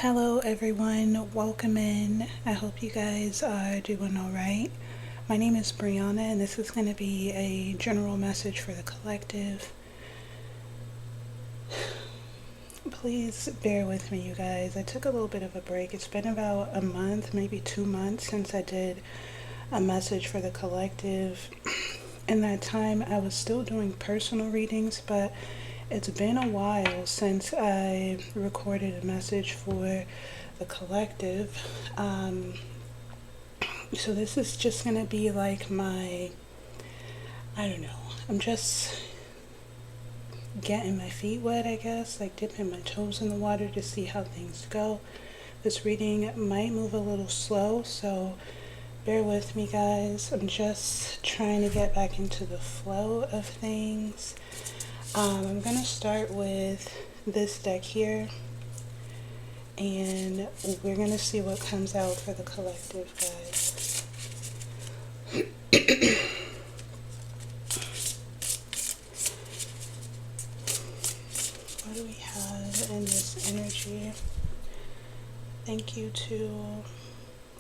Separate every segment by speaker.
Speaker 1: Hello, everyone. Welcome in. I hope you guys are doing all right. My name is Brianna, and this is going to be a general message for the collective. Please bear with me, you guys. I took a little bit of a break. It's been about a month, maybe 2 months, since I did a message for the collective. In that time, I was still doing personal readings, but it's been a while since I recorded a message for the collective. So this is just going to be like I don't know, I'm just getting my feet wet, I guess, like dipping my toes in the water to see how things go. This reading might move a little slow, so bear with me, guys. I'm just trying to get back into the flow of things. I'm going to start with this deck here, and we're going to see what comes out for the collective, guys. What do we have in this energy? Thank you to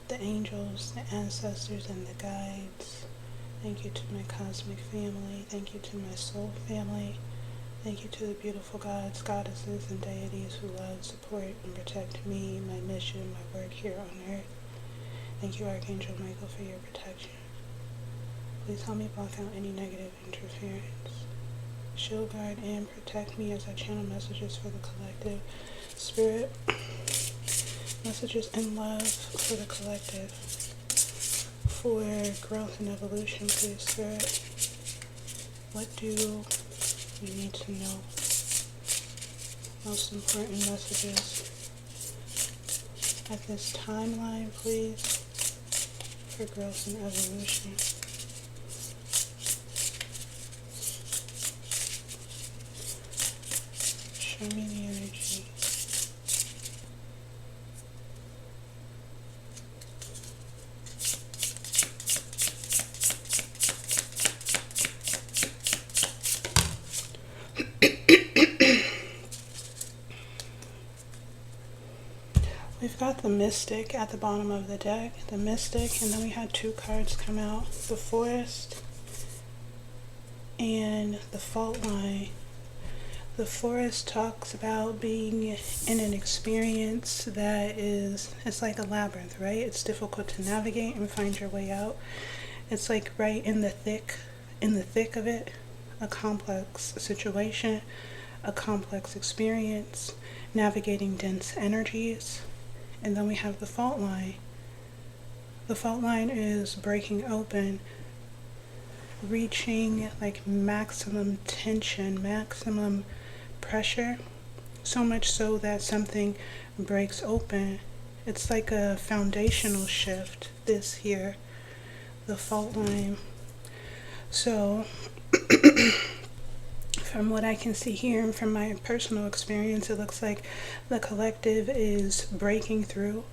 Speaker 1: the angels, the ancestors, and the guides. Thank you to my cosmic family. Thank you to my soul family. Thank you to the beautiful gods, goddesses, and deities who love, support, and protect me, my mission, my work here on earth. Thank you, Archangel Michael, for your protection. Please help me block out any negative interference. Shield, guard, and protect me as I channel messages for the collective. Spirit, messages in love for the collective. For growth and evolution, please, Spirit. What do we need to know? Most important messages at this timeline, please, for growth and evolution. Show me the energy. We've got the Mystic at the bottom of the deck, the Mystic, and then we had two cards come out, the Forest and the Fault Line. The Forest talks about being in an experience that it's like a labyrinth, right? It's difficult to navigate and find your way out. It's like right in the thick of it, a complex situation, a complex experience, navigating dense energies. And then we have the Fault Line. The Fault Line is breaking open, reaching like maximum tension, maximum pressure, so much so that something breaks open. It's like a foundational shift, this here, the Fault Line. So from what I can see here and from my personal experience, it looks like the collective is breaking through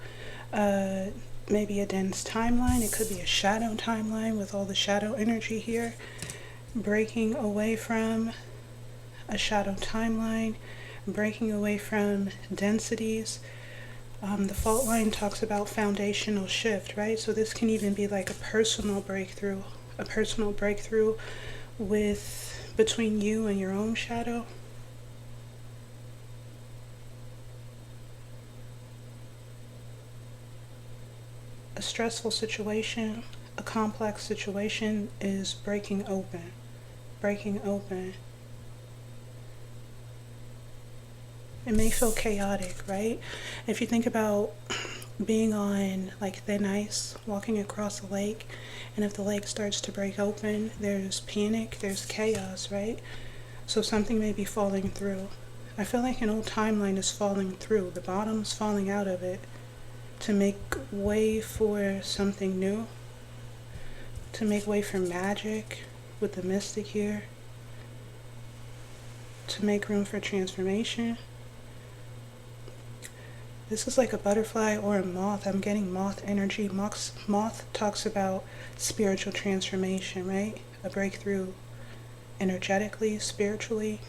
Speaker 1: maybe a dense timeline. It could be a shadow timeline with all the shadow energy here, breaking away from a shadow timeline, breaking away from densities. The Fault Line talks about foundational shift, right? So this can even be like a personal breakthrough with between you and your own shadow. A stressful situation, a complex situation is breaking open. It may feel chaotic, right? If you think about being on like thin ice, walking across a lake, and if the lake starts to break open, there's panic, there's chaos, right? So something may be falling through. I feel like an old timeline is falling through. The bottom's falling out of it to make way for something new, to make way for magic with the Mystic here, to make room for transformation. This is like a butterfly or a moth. I'm getting moth energy. Moth talks about spiritual transformation, right? A breakthrough energetically, spiritually.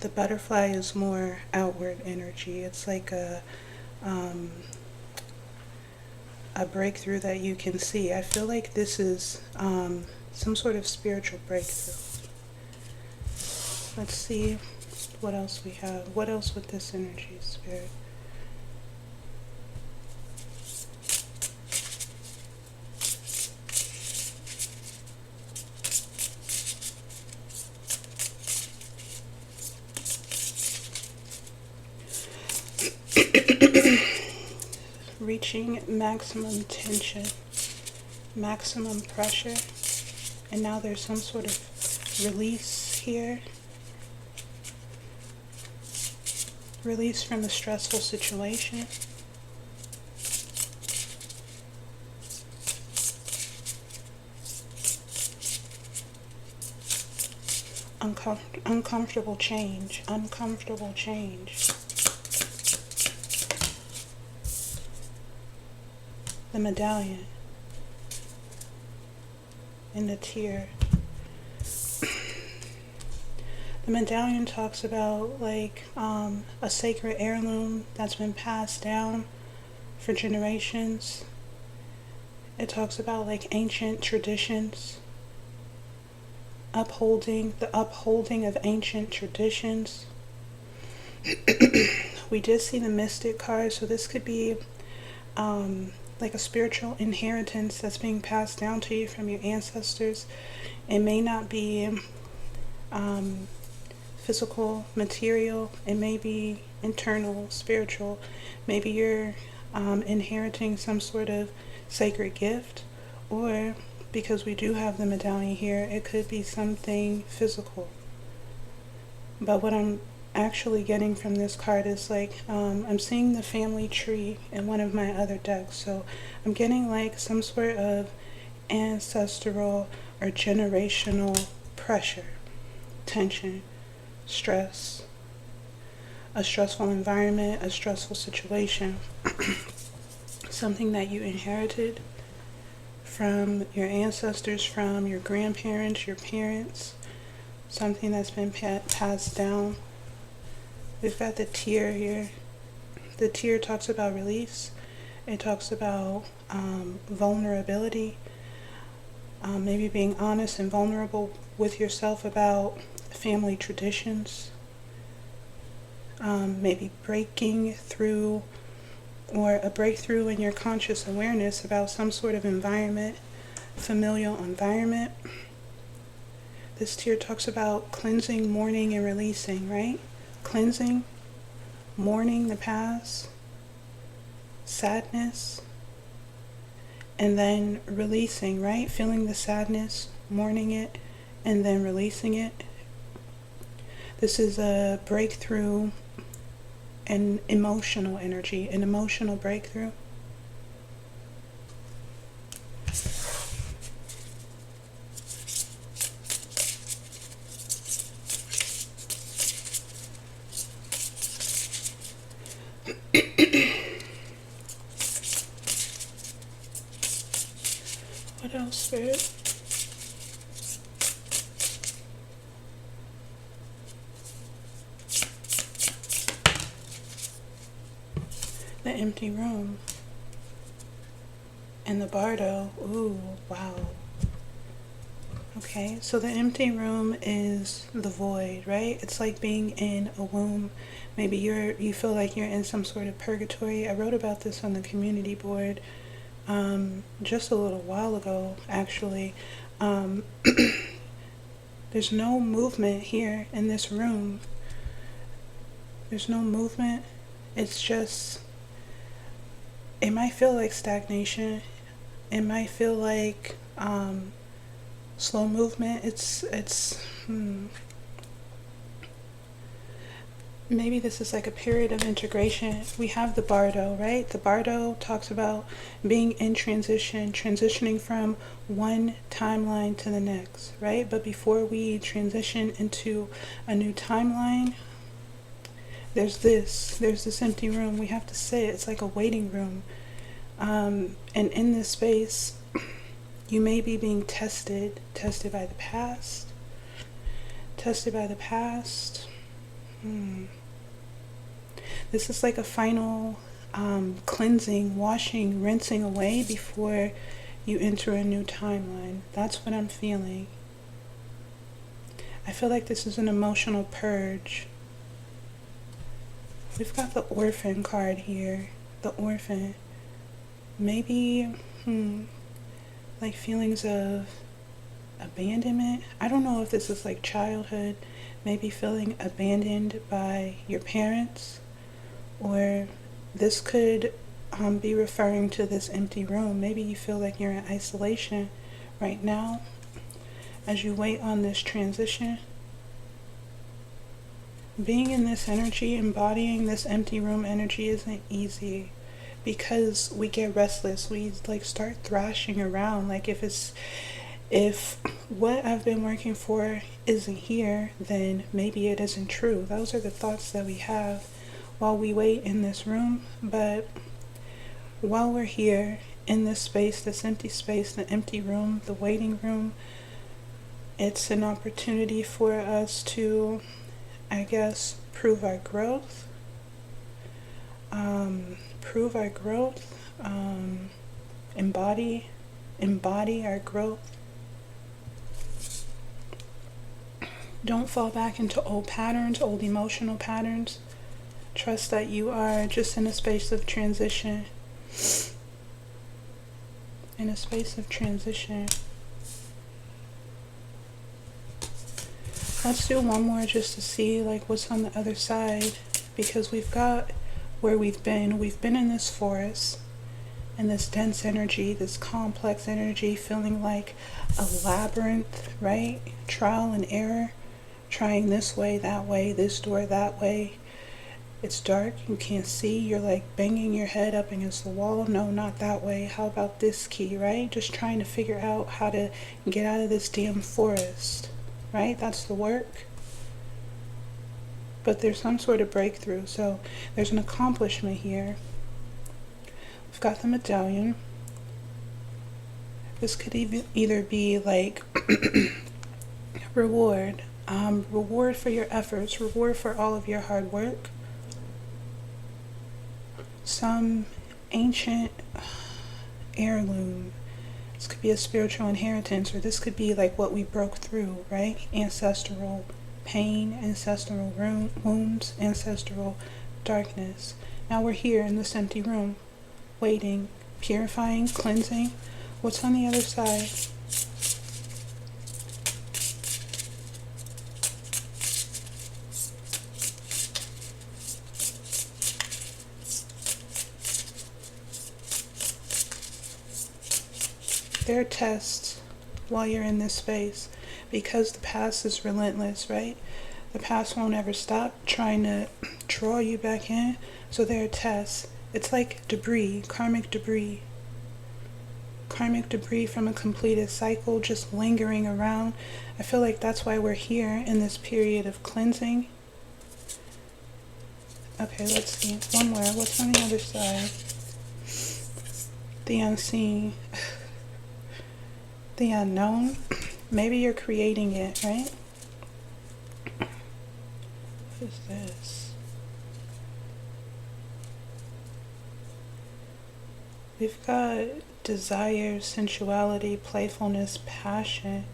Speaker 1: The butterfly is more outward energy. It's like a a breakthrough that you can see. I feel like this is some sort of spiritual breakthrough. Let's see what else we have. What else with this energy, Spirit? Reaching maximum tension, maximum pressure, and now there's some sort of release here. Release from a stressful situation. Uncomfortable change, uncomfortable change. The medallion and the tear. The medallion talks about like a sacred heirloom that's been passed down for generations. It talks about like ancient traditions, the upholding of ancient traditions. We did see the Mystic card, so this could be like a spiritual inheritance that's being passed down to you from your ancestors. It may not be physical, material. It may be internal, spiritual. Maybe you're inheriting some sort of sacred gift, or because we do have the medallion here, it could be something physical. But what I'm actually getting from this card is like I'm seeing the family tree in one of my other decks, so I'm getting like some sort of ancestral or generational pressure, tension, stress, a stressful environment, a stressful situation, something that you inherited from your ancestors, from your grandparents, your parents, something that's been passed down. We've got the tear here. The tear talks about release. It talks about vulnerability, maybe being honest and vulnerable with yourself about family traditions, maybe breaking through or a breakthrough in your conscious awareness about some sort of environment, familial environment. This tear talks about cleansing, mourning, and releasing, right? Cleansing, mourning the past, sadness, and then releasing, right? Feeling the sadness, mourning it, and then releasing it. This is a breakthrough and emotional energy, an emotional breakthrough. What else, Spirit? The empty room. And the bardo. Ooh, wow. Okay, so the empty room is the void, right? It's like being in a womb. Maybe you feel like you're in some sort of purgatory. I wrote about this on the community board just a little while ago, actually. There's no movement here in this room. There's no movement. It's just, it might feel like stagnation. It might feel like slow movement. Maybe this is like a period of integration. We have the bardo, right? The bardo talks about being in transition, transitioning from one timeline to the next, right? But before we transition into a new timeline, there's this empty room. We have to sit. It's like a waiting room. And in this space, you may be being tested by the past. This is like a final cleansing, washing, rinsing away before you enter a new timeline. That's what I'm feeling. I feel like this is an emotional purge. We've got the orphan card here. The orphan. Maybe, like feelings of abandonment. I don't know if this is like childhood. Maybe feeling abandoned by your parents. Or this could be referring to this empty room. Maybe you feel like you're in isolation right now as you wait on this transition. Being in this energy, embodying this empty room energy isn't easy because we get restless. We like start thrashing around. Like if what I've been working for isn't here, then maybe it isn't true. Those are the thoughts that we have while we wait in this room. But while we're here in this space, this empty space, the empty room, the waiting room, it's an opportunity for us to, I guess, prove our growth, embody our growth. Don't fall back into old patterns, old emotional patterns. Trust that you are just in a space of transition. In a space of transition. Let's do one more just to see like what's on the other side, because we've got where we've been. We've been in this forest, in this dense energy, this complex energy, feeling like a labyrinth, right? Trial and error, trying this way, that way, this door, that way. It's dark, you can't see, you're like banging your head up against the wall. No, not that way. How about this key, right? Just trying to figure out how to get out of this damn forest. Right? That's the work. But there's some sort of breakthrough. So there's an accomplishment here. We've got the medallion. This could either be like reward. Reward for your efforts. Reward for all of your hard work. Some ancient heirloom. This could be a spiritual inheritance, or this could be like what we broke through, right? Ancestral pain, ancestral wounds, ancestral darkness. Now we're here in this empty room, waiting, purifying, cleansing. What's on the other side? There are tests while you're in this space, because the past is relentless, right? The past won't ever stop trying to draw you back in. So there are tests. It's like debris, karmic debris. Karmic debris from a completed cycle just lingering around. I feel like that's why we're here in this period of cleansing. Okay, let's see. One more. What's on the other side? The unseen. The unknown. Maybe you're creating it, right? What is this? We've got desire, sensuality, playfulness, passion,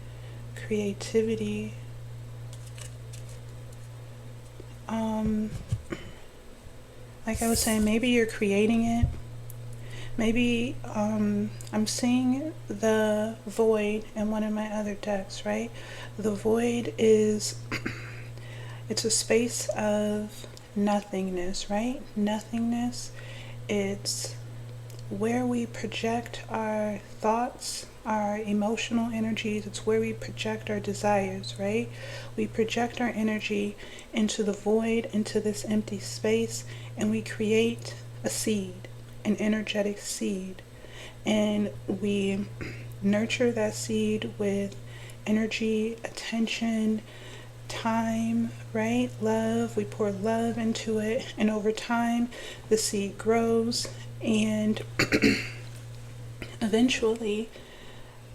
Speaker 1: creativity. Like I was saying, maybe you're creating it. Maybe I'm seeing the void in one of my other decks, right? The void is, it's a space of nothingness, right? Nothingness. It's where we project our thoughts, our emotional energies. It's where we project our desires, right? We project our energy into the void, into this empty space, and we create a seed. An energetic seed, and we nurture that seed with energy, attention, time, right? Love. We pour love into it, and over time the seed grows, and eventually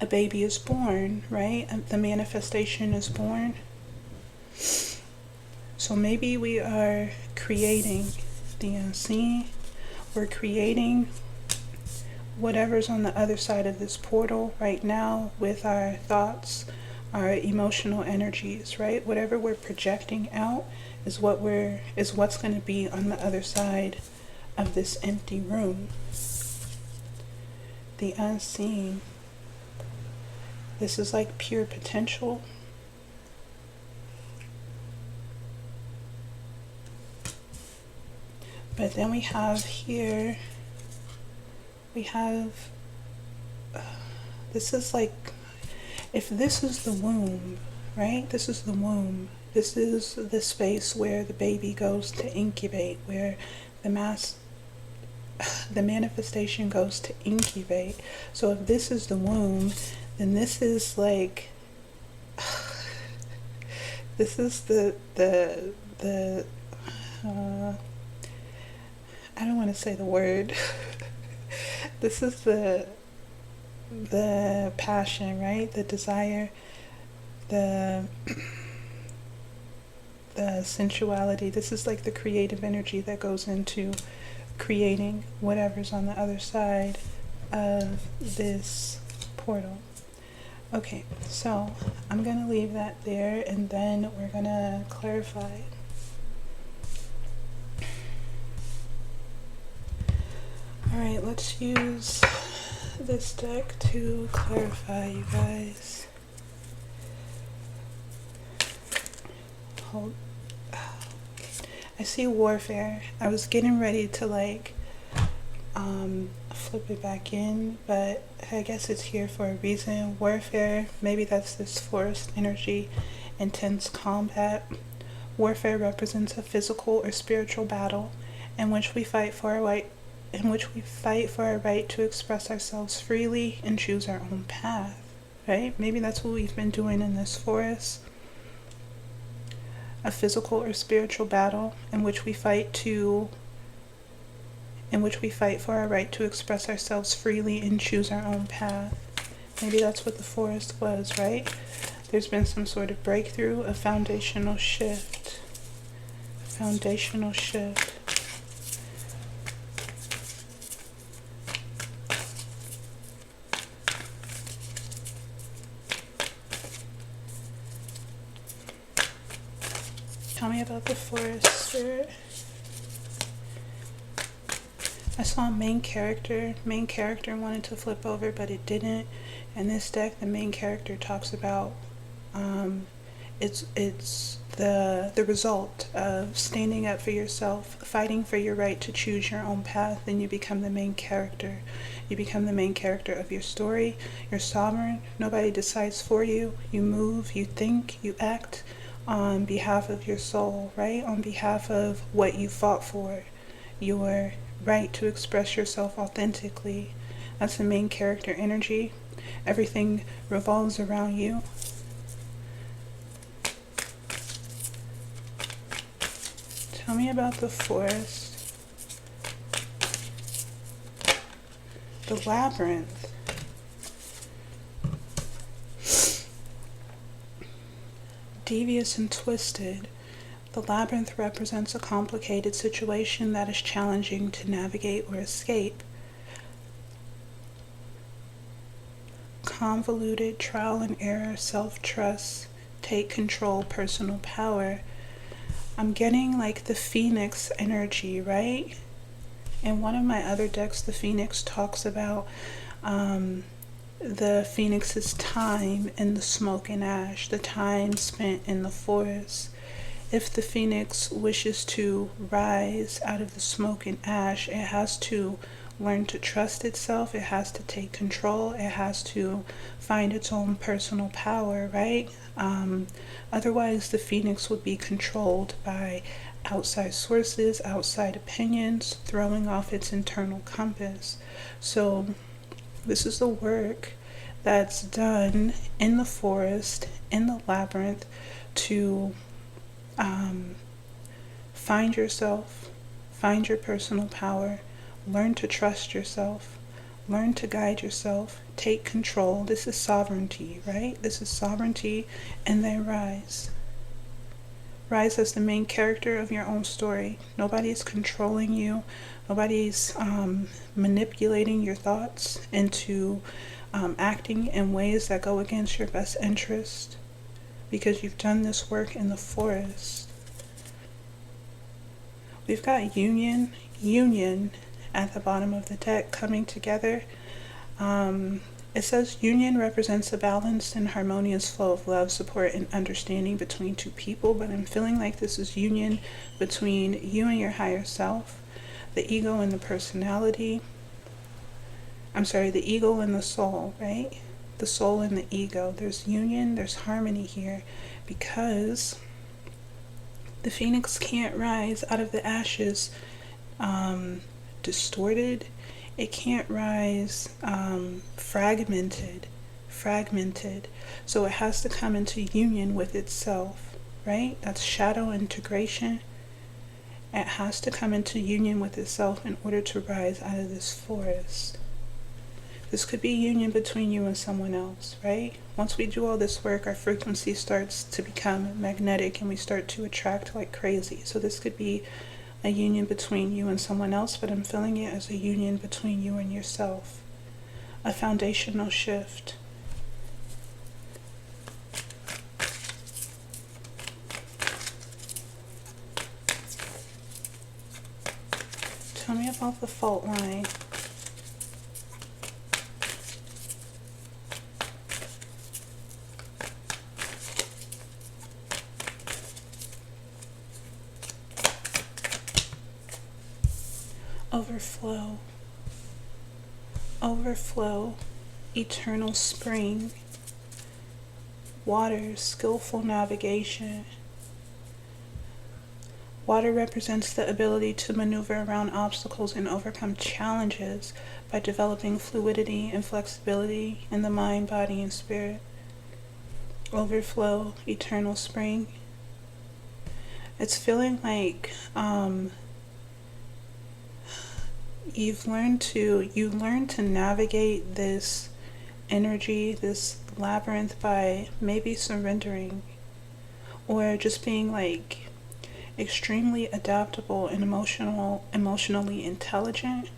Speaker 1: a baby is born, right? The manifestation is born. So maybe we are creating the unseen, We're creating whatever's on the other side of this portal right now with our thoughts, our emotional energies, right? Whatever we're projecting out is what's going to be on the other side of this empty room. The unseen. This is like pure potential. But then we have here, this is like, if this is the womb, right? This is the womb. This is the space where the baby goes to incubate, where the manifestation goes to incubate. So if this is the womb, then this is like, this is the I don't want to say the word. This is the passion, right? The desire, the sensuality. This is like the creative energy that goes into creating whatever's on the other side of this portal. Okay, so I'm going to leave that there, and then we're going to clarify. Alright, let's use this deck to clarify, you guys. Hold. I see warfare. I was getting ready to flip it back in, but I guess it's here for a reason. Warfare, maybe that's this forest energy, intense combat. Warfare represents a physical or spiritual battle in which we fight for our right to express ourselves freely and choose our own path, right? Maybe that's what we've been doing in this forest. A physical or spiritual battle in which we fight for our right to express ourselves freely and choose our own path. Maybe that's what the forest was, right? There's been some sort of breakthrough, a foundational shift. Tell me about the forest, Spirit. I saw main character. Main character wanted to flip over, but it didn't. In this deck, the main character talks about it's the result of standing up for yourself, fighting for your right to choose your own path. Then you become the main character. You become the main character of your story. You're sovereign. Nobody decides for you. You move, you think, you act on behalf of your soul, right? On behalf of what you fought for, your right to express yourself authentically. That's the main character energy. Everything revolves around you. Tell me about the forest. The labyrinth. Devious and twisted. The labyrinth represents a complicated situation that is challenging to navigate or escape. Convoluted, trial and error, self-trust, take control, personal power. I'm getting like the phoenix energy, right? In one of my other decks, the phoenix talks about the phoenix's time in the smoke and ash, the time spent in the forest. If the phoenix wishes to rise out of the smoke and ash, it has to learn to trust itself, it has to take control, it has to find its own personal power, right? Otherwise, the phoenix would be controlled by outside sources, outside opinions, throwing off its internal compass. So this is the work that's done in the forest, in the labyrinth, to find yourself, find your personal power, learn to trust yourself, learn to guide yourself, take control. This is sovereignty, right? This is sovereignty, and then rise. Rise as the main character of your own story. Nobody's controlling you. Nobody's manipulating your thoughts into acting in ways that go against your best interest, because you've done this work in the forest. We've got union at the bottom of the deck coming together. It says union represents a balanced and harmonious flow of love, support, and understanding between two people, but I'm feeling like this is union between you and your higher self, the ego and the personality. The ego and the soul, right? The soul and the ego. There's union, there's harmony here, because the phoenix can't rise out of the ashes distorted. It can't rise fragmented. So it has to come into union with itself, right? That's shadow integration. It has to come into union with itself in order to rise out of this forest. This could be union between you and someone else, right? Once we do all this work, our frequency starts to become magnetic and we start to attract like crazy. So this could be a union between you and someone else, but I'm feeling it as a union between you and yourself. A foundational shift. Tell me about the fault line. Overflow, eternal spring, water, skillful navigation. Water represents the ability to maneuver around obstacles and overcome challenges by developing fluidity and flexibility in the mind, body, and spirit. Overflow, eternal spring. It's feeling like you learn to navigate this energy, this labyrinth, by maybe surrendering, or just being like extremely adaptable and emotionally intelligent.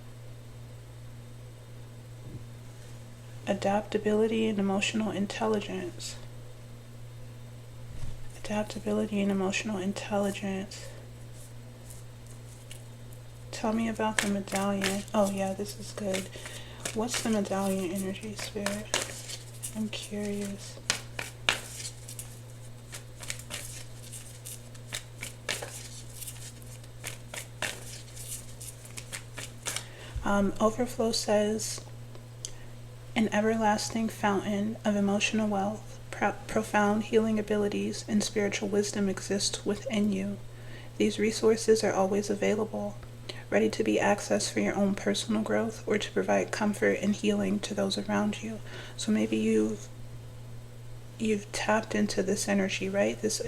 Speaker 1: Adaptability and emotional intelligence. Adaptability and emotional intelligence. Tell me about the medallion. Oh yeah, this is good. What's the medallion energy, Spirit? I'm curious. Overflow says, an everlasting fountain of emotional wealth, profound healing abilities, and spiritual wisdom exist within you. These resources are always available, ready to be accessed for your own personal growth or to provide comfort and healing to those around you. So maybe you've tapped into this energy, right? This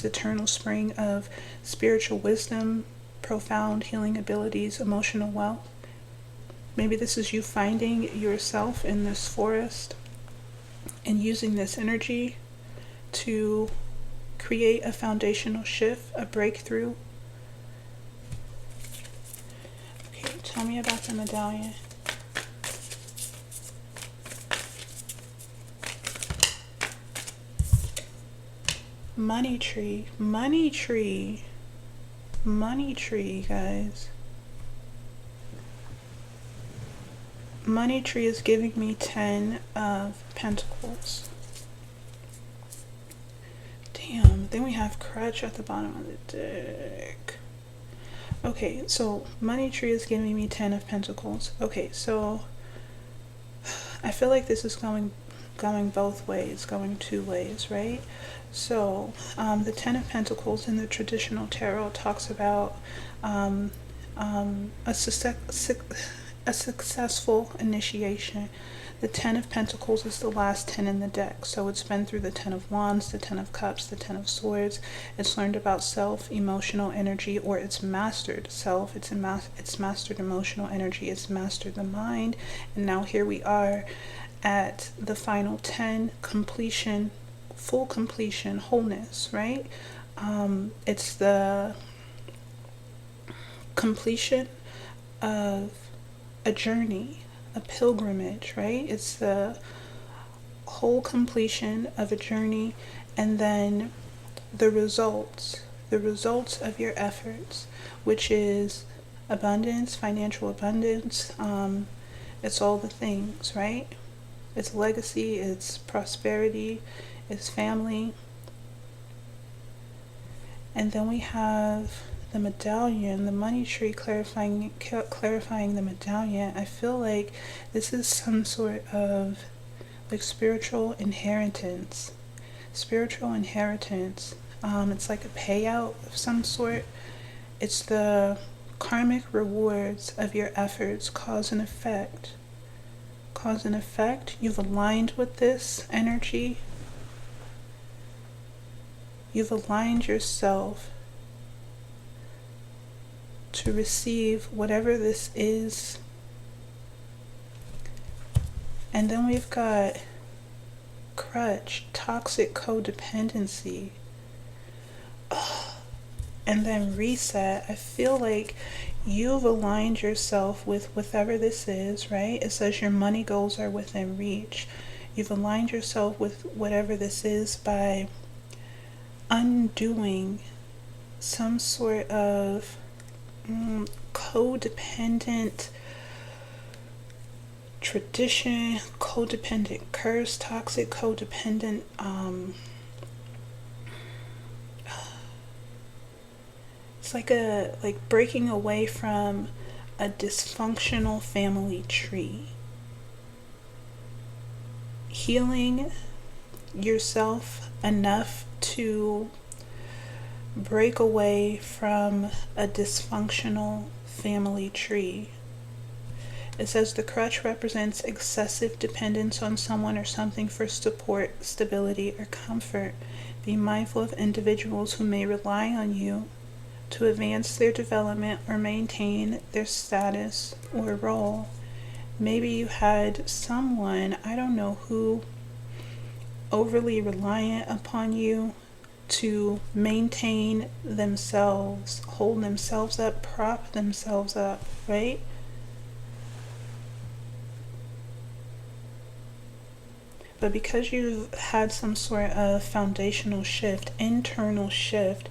Speaker 1: eternal spring of spiritual wisdom, profound healing abilities, emotional wealth. Maybe this is you finding yourself in this forest and using this energy to create a foundational shift, a breakthrough. Okay, tell me about the medallion. Money tree, guys. Money tree is giving me 10 of Pentacles. Damn, then we have crutch at the bottom of the deck. Okay, so money tree is giving me 10 of Pentacles. Okay, so I feel like this is going both ways, going two ways, right? So the 10 of Pentacles in the traditional tarot talks about a successful initiation. The 10 of Pentacles is the last 10 in the deck. So it's been through the 10 of Wands, the 10 of Cups, the 10 of Swords. It's learned about self, emotional energy, or it's mastered self. It's mastered emotional energy. It's mastered the mind. And now here we are at the final 10, completion, full completion, wholeness, right? It's the completion of a journey, a pilgrimage, right? It's the whole completion of a journey, and then the results of your efforts, which is abundance, financial abundance. It's all the things, right? It's legacy, it's prosperity, it's family. And then we have the medallion, the money tree, clarifying the medallion. I feel like this is some sort of like spiritual inheritance. Spiritual inheritance. It's like a payout of some sort. It's the karmic rewards of your efforts, cause and effect. Cause and effect. You've aligned with this energy. You've aligned yourself to receive whatever this is. And then we've got crutch, toxic codependency. And then reset. I feel like you've aligned yourself with whatever this is, right? It says your money goals are within reach. You've aligned yourself with whatever this is by undoing some sort of codependent tradition, codependent curse, toxic codependent it's like breaking away from a dysfunctional family tree. Healing yourself enough to break away from a dysfunctional family tree. It says the crutch represents excessive dependence on someone or something for support, stability, or comfort. Be mindful of individuals who may rely on you to advance their development or maintain their status or role. Maybe you had someone, I don't know who, overly reliant upon you to maintain themselves, hold themselves up, prop themselves up, right? But because you've had some sort of foundational shift, internal shift,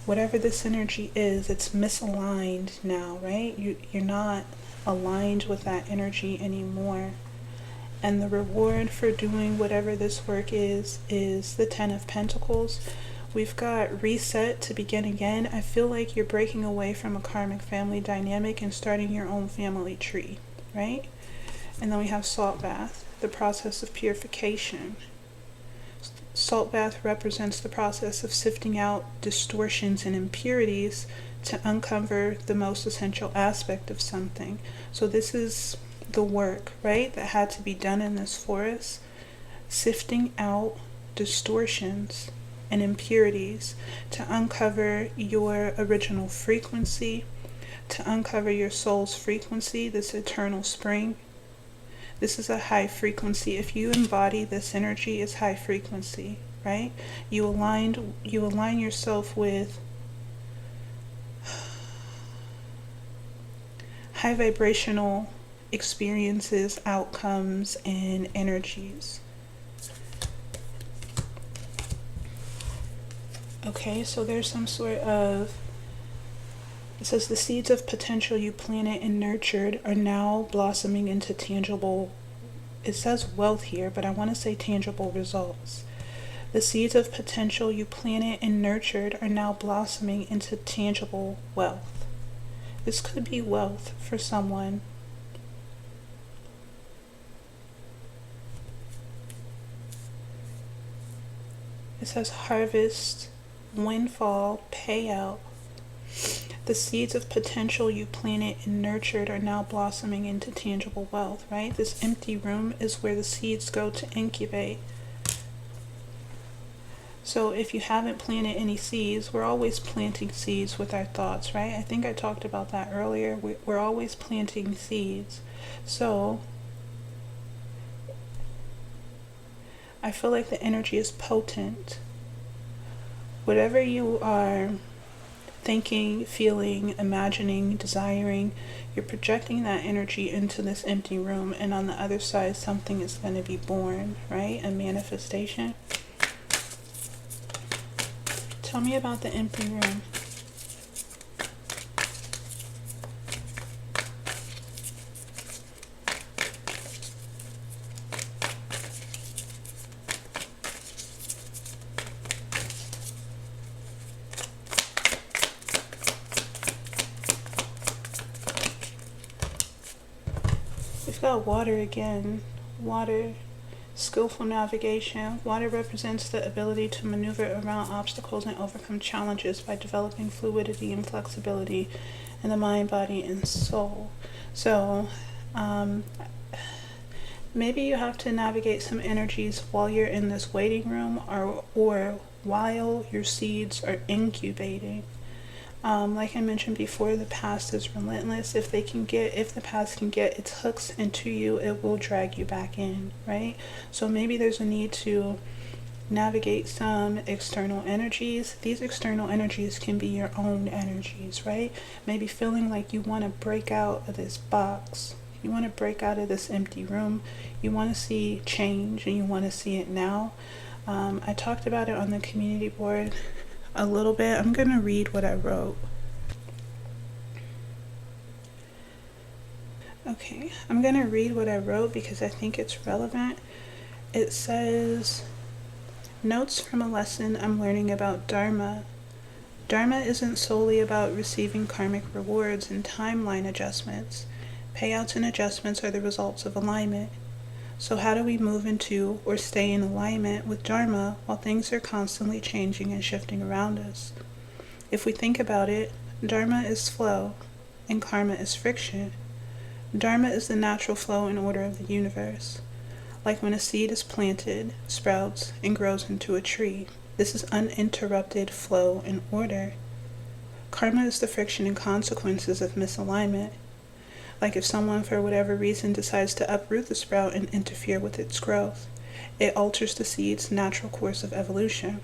Speaker 1: whatever this energy is, it's misaligned now, right? You're not aligned with that energy anymore. And the reward for doing whatever this work is the Ten of Pentacles. We've got reset to begin again. I feel like you're breaking away from a karmic family dynamic and starting your own family tree, right? And then we have salt bath, the process of purification. Salt bath represents the process of sifting out distortions and impurities to uncover the most essential aspect of something. So this is the work, right, that had to be done in this forest. Sifting out distortions and impurities to uncover your original frequency, to uncover your soul's frequency, this eternal spring. This is a high frequency. If you embody this energy, it's high frequency, right? You align yourself with high vibrational experiences, outcomes, and energies. Okay, so there's some sort of, it says the seeds of potential you planted and nurtured are now blossoming into tangible, it says wealth here, but I want to say tangible results. The seeds of potential you planted and nurtured are now blossoming into tangible wealth. This could be wealth for someone. It says harvest, windfall, payout. The seeds of potential you planted and nurtured are now blossoming into tangible wealth, right? This empty room is where the seeds go to incubate. So if you haven't planted any seeds, we're always planting seeds with our thoughts, right? I think I talked about that earlier. We're always planting seeds. So I feel like the energy is potent. Whatever you are thinking, feeling, imagining, desiring, you're projecting that energy into this empty room, and on the other side something is going to be born, right? A manifestation. Tell me about the empty room. We've got water again. Water, skillful navigation. Water represents the ability to maneuver around obstacles and overcome challenges by developing fluidity and flexibility in the mind, body, and soul. So, maybe you have to navigate some energies while you're in this waiting room, or while your seeds are incubating. Like I mentioned before, the past is relentless. If the past can get its hooks into you, it will drag you back in, right? So maybe there's a need to navigate some external energies. These external energies can be your own energies, right? Maybe feeling like you want to break out of this box. You want to break out of this empty room. You want to see change, and you want to see it now. I talked about it on the community board a little bit. I'm going to read what I wrote. Okay, I'm going to read what I wrote because I think it's relevant. It says, notes from a lesson I'm learning about Dharma. Dharma isn't solely about receiving karmic rewards and timeline adjustments. Payouts and adjustments are the results of alignment. So how do we move into or stay in alignment with Dharma while things are constantly changing and shifting around us? If we think about it, Dharma is flow and karma is friction. Dharma is the natural flow and order of the universe. Like when a seed is planted, sprouts, and grows into a tree. This is uninterrupted flow and order. Karma is the friction and consequences of misalignment. Like if someone, for whatever reason, decides to uproot the sprout and interfere with its growth, it alters the seed's natural course of evolution.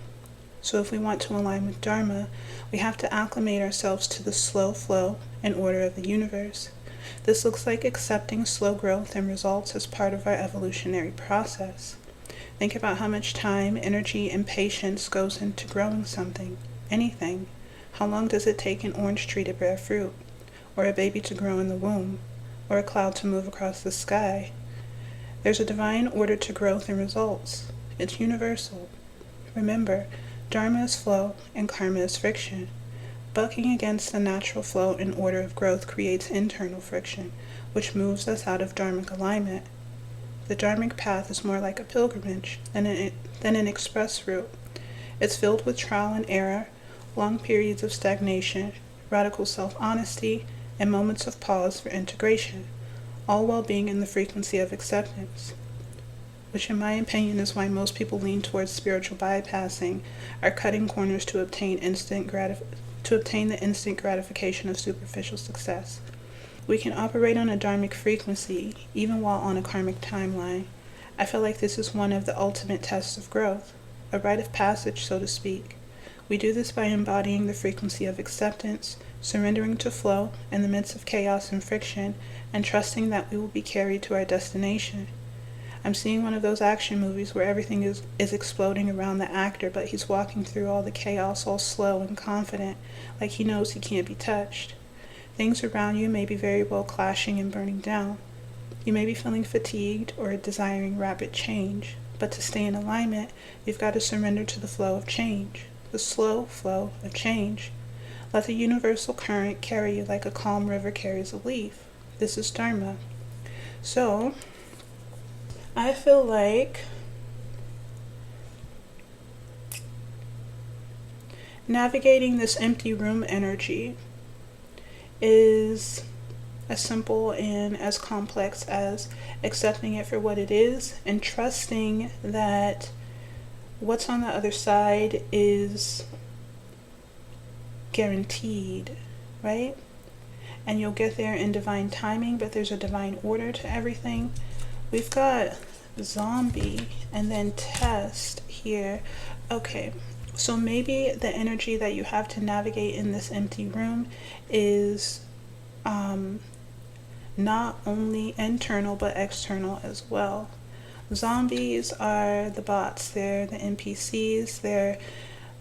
Speaker 1: So if we want to align with Dharma, we have to acclimate ourselves to the slow flow and order of the universe. This looks like accepting slow growth and results as part of our evolutionary process. Think about how much time, energy, and patience goes into growing something, anything. How long does it take an orange tree to bear fruit, or a baby to grow in the womb, or a cloud to move across the sky? There's a divine order to growth and results. It's universal. Remember, Dharma is flow and karma is friction. Bucking against the natural flow and order of growth creates internal friction, which moves us out of dharmic alignment. The dharmic path is more like a pilgrimage than an express route. It's filled with trial and error, long periods of stagnation, radical self-honesty, and moments of pause for integration, all while being in the frequency of acceptance, which in my opinion is why most people lean towards spiritual bypassing, are cutting corners to obtain the instant gratification of superficial success. We can operate on a dharmic frequency even while on a karmic timeline. I feel like this is one of the ultimate tests of growth, a rite of passage, so to speak. We do this by embodying the frequency of acceptance, surrendering to flow in the midst of chaos and friction, and trusting that we will be carried to our destination. I'm seeing one of those action movies where everything is exploding around the actor, but he's walking through all the chaos all slow and confident, like he knows he can't be touched. Things around you may be very well clashing and burning down. You may be feeling fatigued or desiring rapid change, but to stay in alignment, you've got to surrender to the flow of change, the slow flow of change. Let the universal current carry you like a calm river carries a leaf. This is Dharma. So, I feel like navigating this empty room energy is as simple and as complex as accepting it for what it is and trusting that what's on the other side is guaranteed, right? And you'll get there in divine timing, but there's a divine order to everything. We've got zombie and then test here. Okay, So maybe the energy that you have to navigate in this empty room is not only internal but external as well. Zombies are the bots, they're the NPCs, they're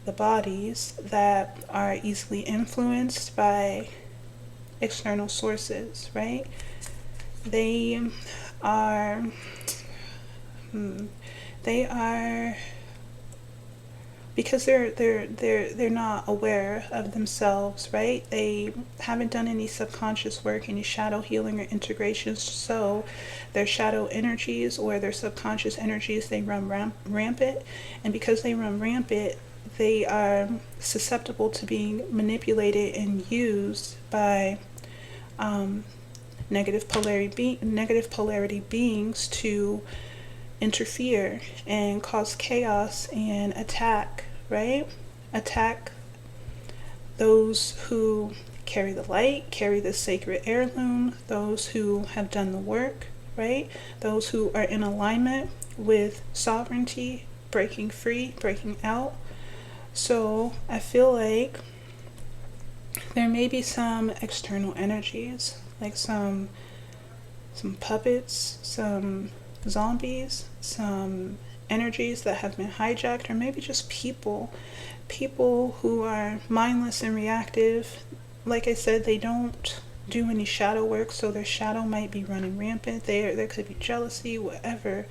Speaker 1: the bodies that are easily influenced by external sources, right? They are because they're not aware of themselves, right? They haven't done any subconscious work, any shadow healing or integrations, so their shadow energies or their subconscious energies, they run rampant, and because they run rampant, they are susceptible to being manipulated and used by negative polarity beings to interfere and cause chaos and attack, right? Attack those who carry the light, carry the sacred heirloom, those who have done the work, right? Those who are in alignment with sovereignty, breaking free, breaking out. So I feel like there may be some external energies, like some puppets, some zombies, some energies that have been hijacked, or maybe just people who are mindless and reactive. Like I said, they don't do any shadow work, so their shadow might be running rampant. There could be jealousy, whatever,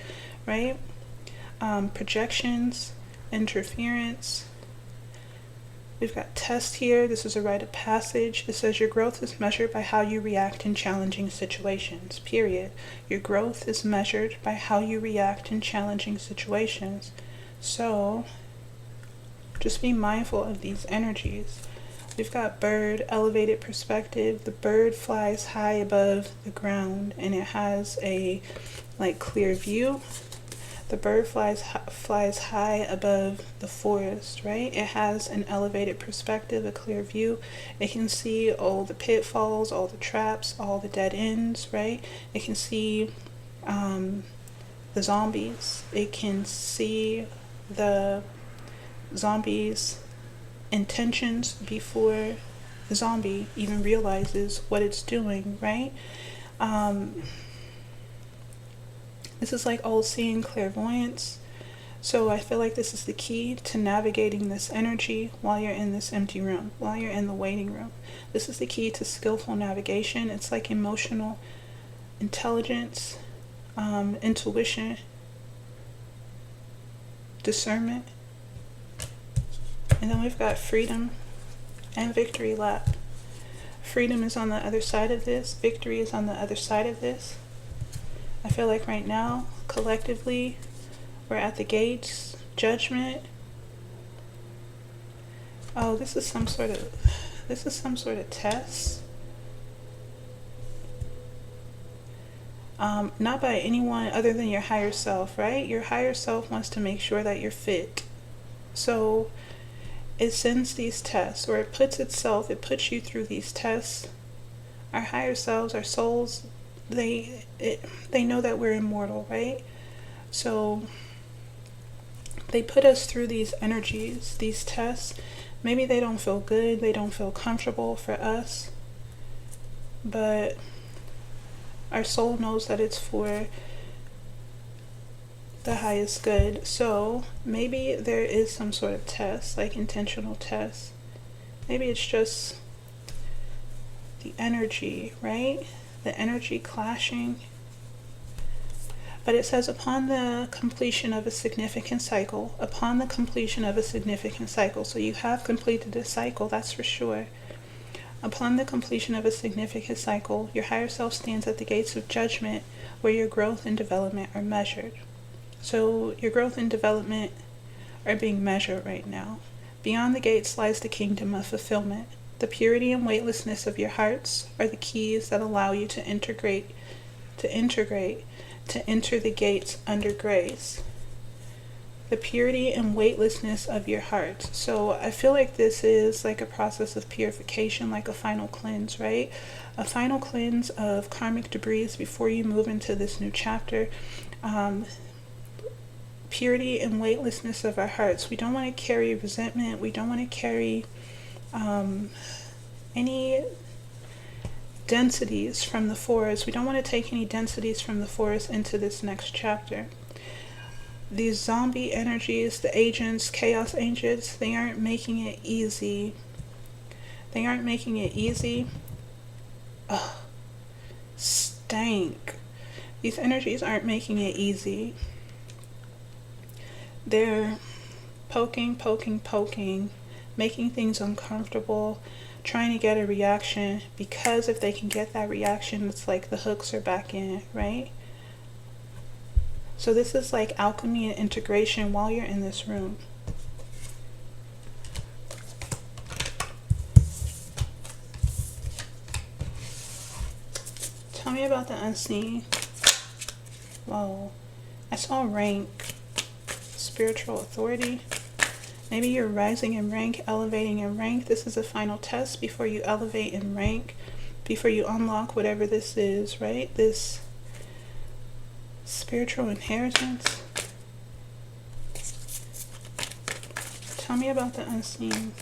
Speaker 1: right? Projections, interference. We've got test here. This is a rite of passage. It says your growth is measured by how you react in challenging situations, period. Your growth is measured by how you react in challenging situations. So just be mindful of these energies. We've got bird, elevated perspective. The bird flies high above the ground and it has a clear view. The bird flies high above the forest, right? It has an elevated perspective, a clear view. It can see all the pitfalls, all the traps, all the dead ends, right? It can see the zombies. It can see the zombies' intentions before the zombie even realizes what it's doing, right? This is like all-seeing clairvoyance. So I feel like this is the key to navigating this energy while you're in this empty room, while you're in the waiting room. This is the key to skillful navigation. It's like emotional intelligence, intuition, discernment. And then we've got freedom and victory lap. Freedom is on the other side of this. Victory is on the other side of this. I feel like right now, collectively, we're at the gates. Judgment. Oh, this is some sort of test. Not by anyone other than your higher self, right? Your higher self wants to make sure that you're fit. So it sends these tests, or it puts you through these tests. Our higher selves, our souls, they know that we're immortal, right? So they put us through these energies, these tests. Maybe they don't feel good, they don't feel comfortable for us, but our soul knows that it's for the highest good. So maybe there is some sort of test, like intentional test. Maybe it's just the energy, right? The energy clashing. But it says upon the completion of a significant cycle, so you have completed a cycle, that's for sure. Upon the completion of a significant cycle, your higher self stands at the gates of judgment where your growth and development are measured. So your growth and development are being measured right now. Beyond the gates lies the kingdom of fulfillment. The purity and weightlessness of your hearts are the keys that allow you to enter the gates under grace. The purity and weightlessness of your heart. So I feel like this is like a process of purification, like a final cleanse, right? A final cleanse of karmic debris before you move into this new chapter. purity and weightlessness of our hearts. We don't want to carry resentment. We don't want to carry any densities from the forest. We don't want to take any densities from the forest into this next chapter. These zombie energies, the agents, chaos agents, they aren't making it easy. They aren't making it easy. Ugh. Stank. These energies aren't making it easy. They're poking, making things uncomfortable, trying to get a reaction, because if they can get that reaction, it's like the hooks are back in, right? So this is like alchemy and integration while you're in this room. Tell me about the unseen. Whoa. I saw rank, spiritual authority. Maybe you're rising in rank, elevating in rank. This is a final test before you elevate in rank, before you unlock whatever this is, right? This spiritual inheritance. Tell me about the unseen.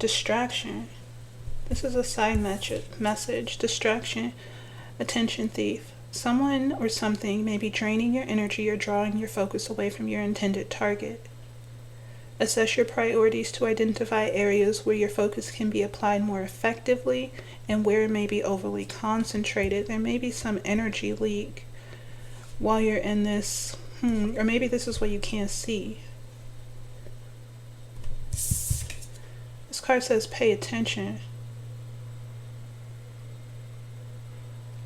Speaker 1: Distraction. This is a side message. Distraction, attention thief. Someone or something may be draining your energy or drawing your focus away from your intended target. Assess your priorities to identify areas where your focus can be applied more effectively and where it may be overly concentrated. There may be some energy leak while you're in this, or maybe this is what you can't see. This card says pay attention.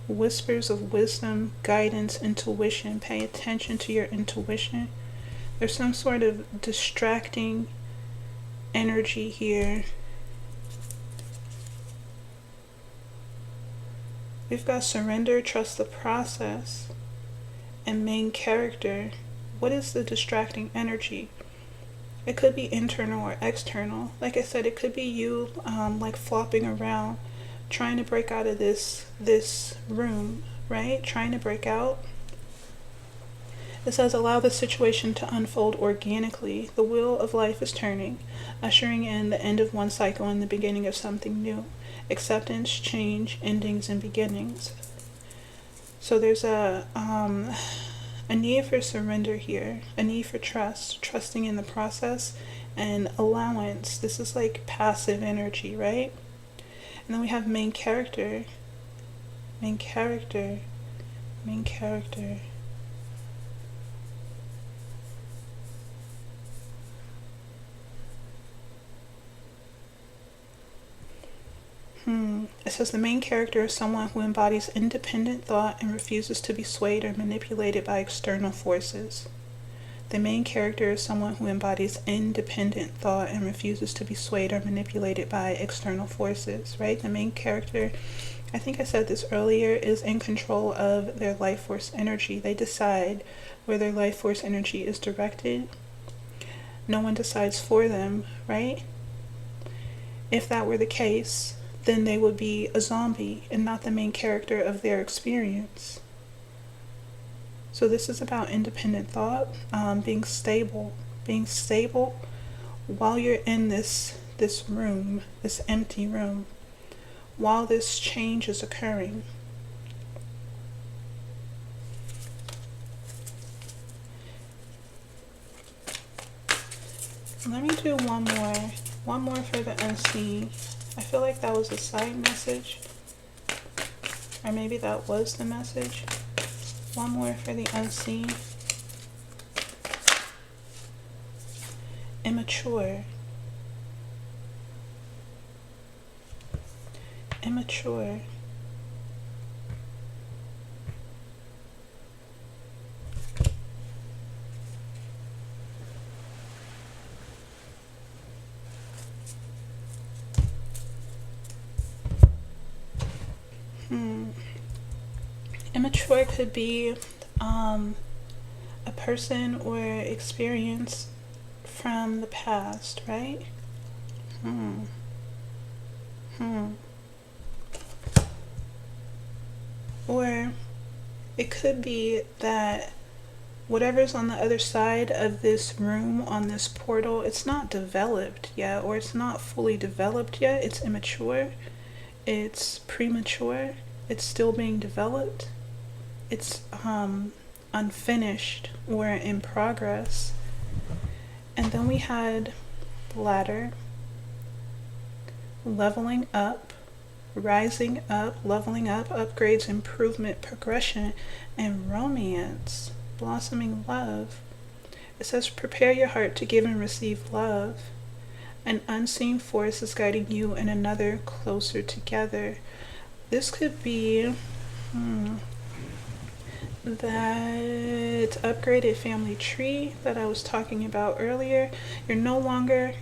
Speaker 1: Whispers of wisdom, guidance, intuition. Pay attention to your intuition. There's some sort of distracting energy here. We've got surrender, trust the process, and main character. What is the distracting energy? It could be internal or external. Like I said, it could be you like flopping around, trying to break out of this room, right? Trying to break out. It says, allow the situation to unfold organically. The wheel of life is turning, ushering in the end of one cycle and the beginning of something new. Acceptance, change, endings, and beginnings. So there's a need for surrender here, a need for trust, trusting in the process, and allowance. This is like passive energy, right? And then we have main character. Main character. Main character. It says the main character is someone who embodies independent thought and refuses to be swayed or manipulated by external forces. The main character is someone who embodies independent thought and refuses to be swayed or manipulated by external forces, right? The main character, I think I said this earlier, is in control of their life force energy. They decide where their life force energy is directed. No one decides for them, right? If that were the case, then they would be a zombie and not the main character of their experience. So this is about independent thought, being stable while you're in this room, this empty room, while this change is occurring. Let me do one more for the unseen. I feel like that was a side message, or maybe that was the message. One more for the unseen. Immature. Immature. Immature could be a person or experience from the past, right? Or it could be that whatever's on the other side of this room, on this portal, it's not developed yet, or it's not fully developed yet. It's immature, it's premature, it's still being developed, it's unfinished or in progress. And then we had ladder, leveling up, rising up, leveling up, upgrades, improvement, progression, and romance, blossoming love. It says, prepare your heart to give and receive love. An unseen force is guiding you and another closer together. This could be that upgraded family tree that I was talking about earlier. You're no longer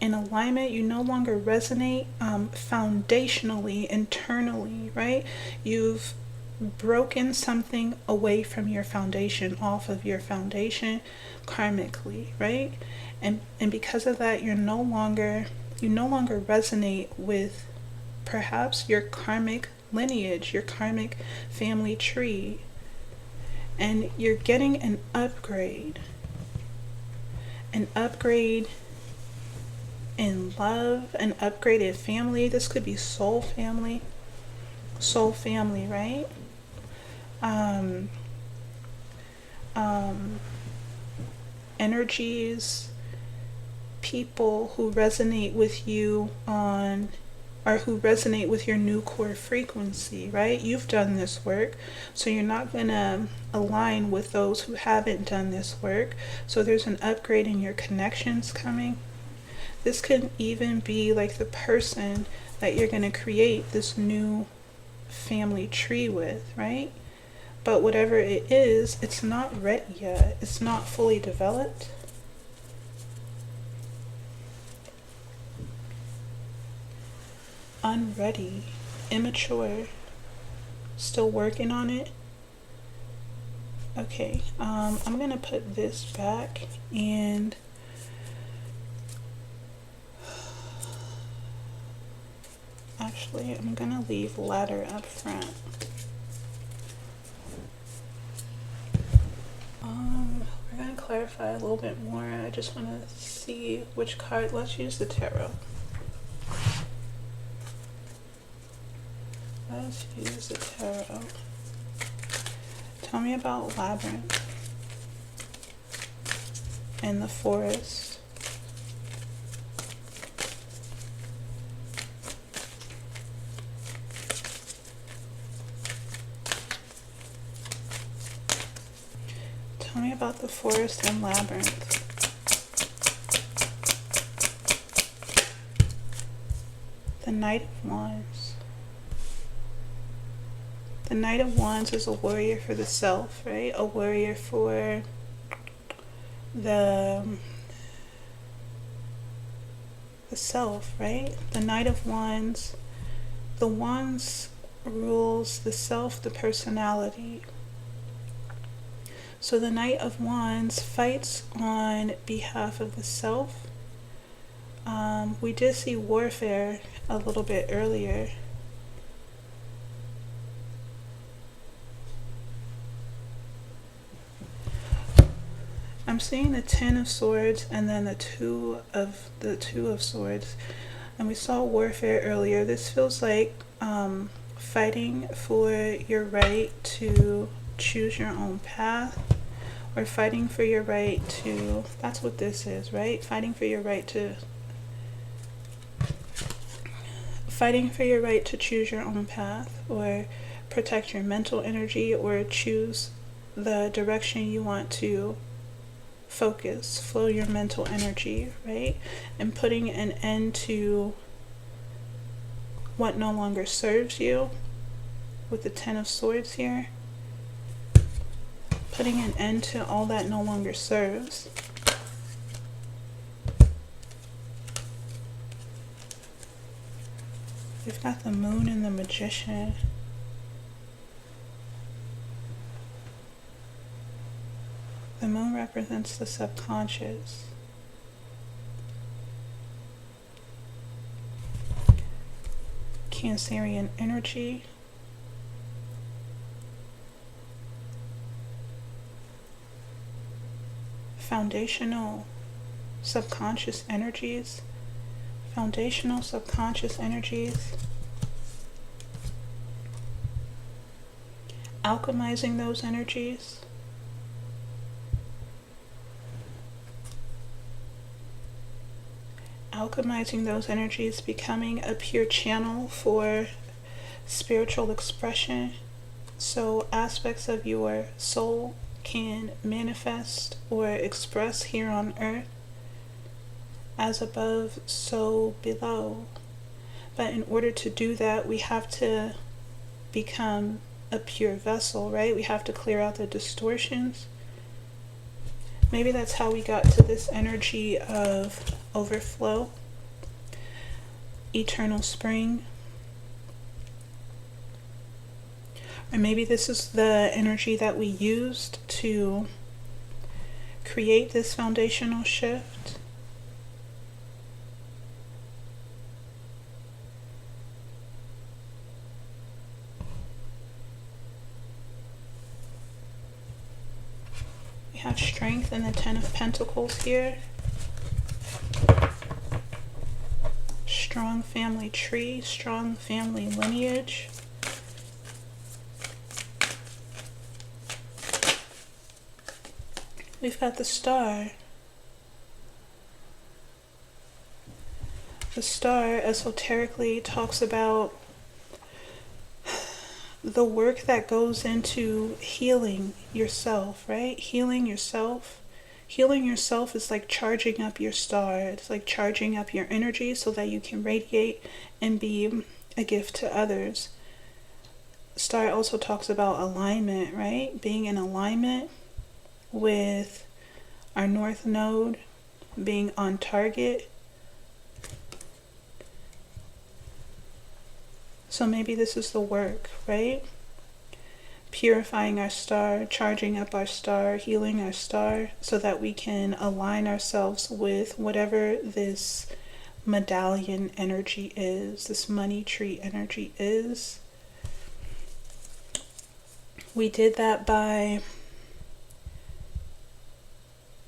Speaker 1: in alignment, you no longer resonate foundationally, internally, right? You've broken something away from your foundation, off of your foundation, karmically, right? And because of that, you no longer resonate with perhaps your karmic lineage, your karmic family tree, and you're getting an upgrade in love, an upgraded family. This could be soul family, right? Energies, people who resonate with you on, or who resonate with your new core frequency, right? You've done this work, so you're not going to align with those who haven't done this work. So there's an upgrade in your connections coming. This could even be like the person that you're going to create this new family tree with, right? But whatever it is, it's not ready yet. It's not fully developed. Unready, immature, still working on it. Okay, I'm gonna put this back, and actually I'm gonna leave ladder up front. We're gonna clarify a little bit more. I just want to see which card. Let's use the tarot. Let's use the tarot. Tell me about labyrinth and the forest. Tell me about the forest and labyrinth. The Knight of Wands. The Knight of Wands is a warrior for the self, right? A warrior for the self, right? The Knight of Wands. The Wands rules the self, the personality. So the Knight of Wands fights on behalf of the self. We did see warfare a little bit earlier. I'm seeing the Ten of Swords and then the Two of Swords, and we saw warfare earlier. This feels like fighting for your right to choose your own path, or fighting for your right to, that's what this is, right? Fighting for your right to choose your own path, or protect your mental energy, or choose the direction you want to focus, flow your mental energy, right? And putting an end to what no longer serves you with the Ten of Swords here. Putting an end to all that no longer serves. We've got the Moon and the Magician. The moon represents the subconscious. Cancerian energy. Foundational subconscious energies. Foundational subconscious energies. Alchemizing those energies. Alchemizing those energies, becoming a pure channel for spiritual expression, so aspects of your soul can manifest or express here on earth, as above, so below. But in order to do that, we have to become a pure vessel, right? We have to clear out the distortions. Maybe that's how we got to this energy of overflow, eternal spring. Or maybe this is the energy that we used to create this foundational shift. We have strength in the Ten of Pentacles here. Strong family tree, strong family lineage. We've got the Star. The Star esoterically talks about the work that goes into healing yourself, right? Healing yourself. Healing yourself is like charging up your star. It's like charging up your energy so that you can radiate and be a gift to others. Star also talks about alignment, right? Being in alignment with our North Node, being on target. So maybe this is the work, right? Purifying our star, charging up our star, healing our star, so that we can align ourselves with whatever this medallion energy is, this money tree energy is. We did that by,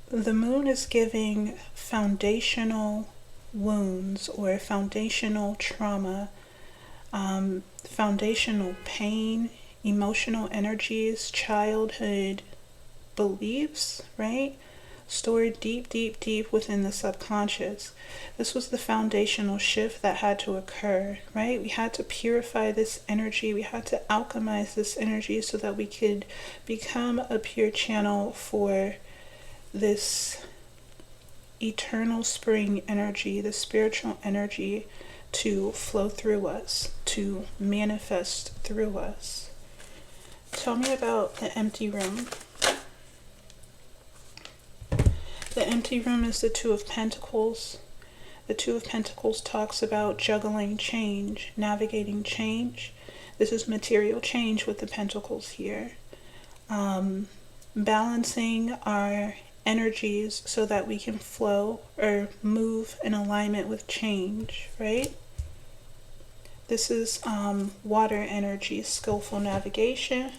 Speaker 1: the moon is giving foundational wounds or foundational trauma, foundational pain, emotional energies, childhood beliefs, right? Stored deep, deep, deep within the subconscious. This was the foundational shift that had to occur, right? We had to purify this energy. We had to alchemize this energy so that we could become a pure channel for this eternal spring energy, the spiritual energy, to flow through us, to manifest through us. Tell me about the empty room. The empty room is the Two of Pentacles. The Two of Pentacles talks about juggling change, navigating change. This is material change with the Pentacles here. Balancing our energies so that we can flow or move in alignment with change, right? This is water energy, skillful navigation,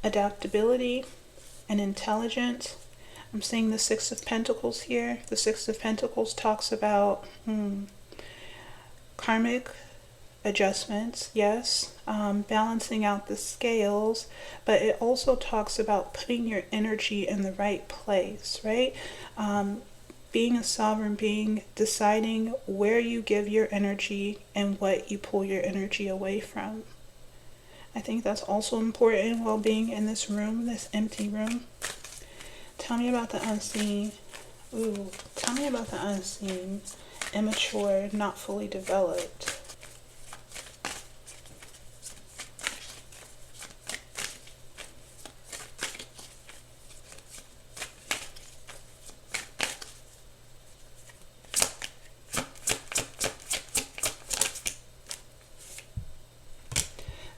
Speaker 1: adaptability, and intelligence. I'm seeing the Six of Pentacles here. The Six of Pentacles talks about karmic adjustments, yes, balancing out the scales, but it also talks about putting your energy in the right place, right? Being a sovereign being, deciding where you give your energy and what you pull your energy away from. I think that's also important while being in this room, this empty room. Tell me about the unseen. Ooh, tell me about the unseen. Immature, not fully developed.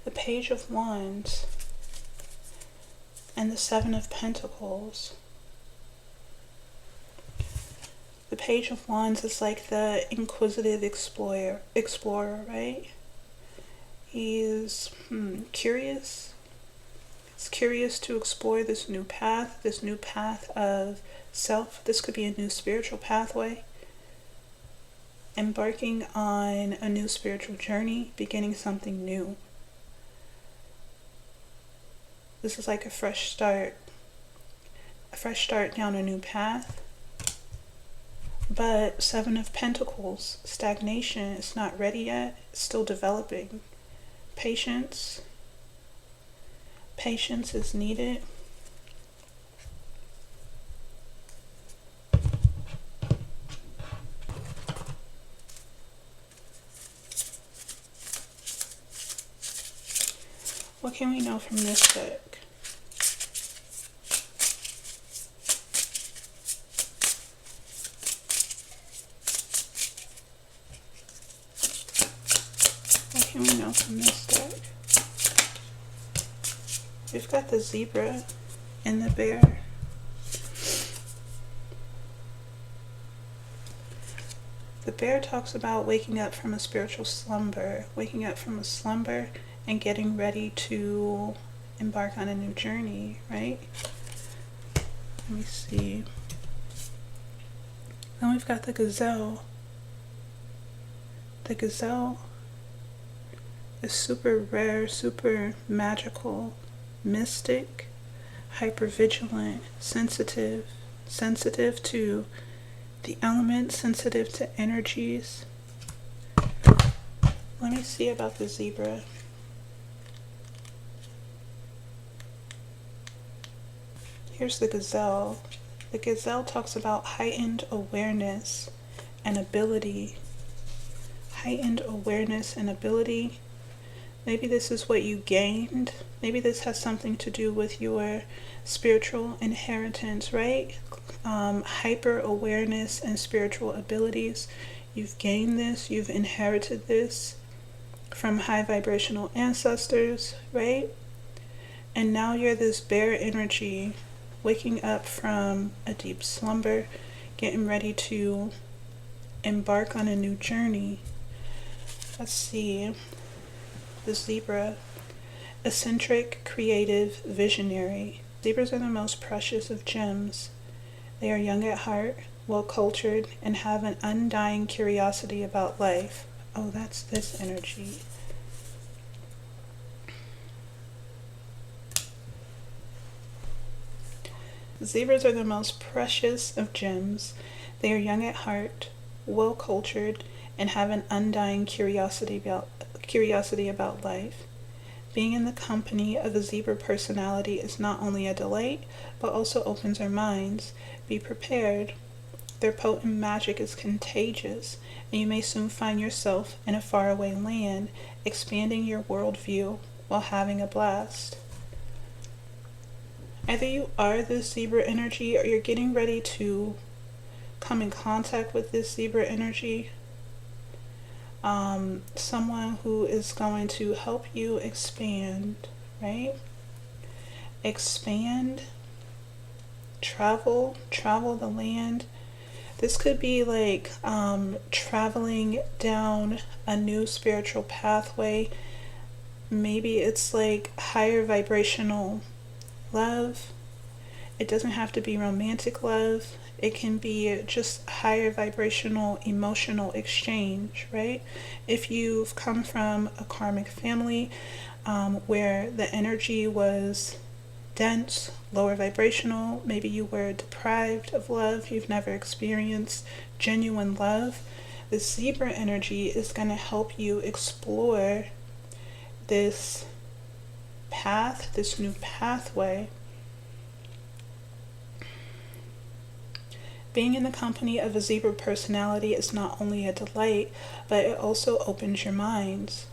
Speaker 1: The Page of Wands. and the Seven of Pentacles. The Page of Wands is like the inquisitive explorer, right? He's curious. He's curious to explore this new path of self. This could be a new spiritual pathway. Embarking on a new spiritual journey, beginning something new. This is like a fresh start down a new path. But Seven of Pentacles, stagnation, it's not ready yet, it's still developing. Patience is needed. What can we know from this deck? What can we know from this deck? We've got the zebra and the bear. The bear talks about waking up from a spiritual slumber, and getting ready to embark on a new journey, right? Let me see. Then we've got the gazelle. The gazelle is super rare, super magical, mystic, hypervigilant, sensitive to the elements, sensitive to energies. Let me see about the zebra. Here's the gazelle. The gazelle talks about heightened awareness and ability. Heightened awareness and ability. Maybe this is what you gained. Maybe this has something to do with your spiritual inheritance, right? Hyper awareness and spiritual abilities. You've gained this, you've inherited this from high vibrational ancestors, right? And now you're this bear energy, waking up from a deep slumber, getting ready to embark on a new journey. Let's see. The zebra, eccentric, creative, visionary. Zebras are the most precious of gems. They are young at heart, well cultured, and have an undying curiosity about life. Oh, that's this energy. Zebras are the most precious of gems. They are young at heart, well cultured, and have an undying curiosity about life. Being in the company of a zebra personality is not only a delight, but also opens our minds. Be prepared. Their potent magic is contagious, and you may soon find yourself in a faraway land, expanding your worldview while having a blast. Either you are this zebra energy, or you're getting ready to come in contact with this zebra energy. Someone who is going to help you expand, right? Expand, travel the land. This could be like traveling down a new spiritual pathway. Maybe it's like higher vibrational love. It doesn't have to be romantic love. It can be just higher vibrational emotional exchange, right? If you've come from a karmic family where the energy was dense, lower vibrational, maybe you were deprived of love, you've never experienced genuine love, the zebra energy is going to help you explore this path, this new pathway. Being in the company of a zebra personality is not only a delight, but it also opens your minds.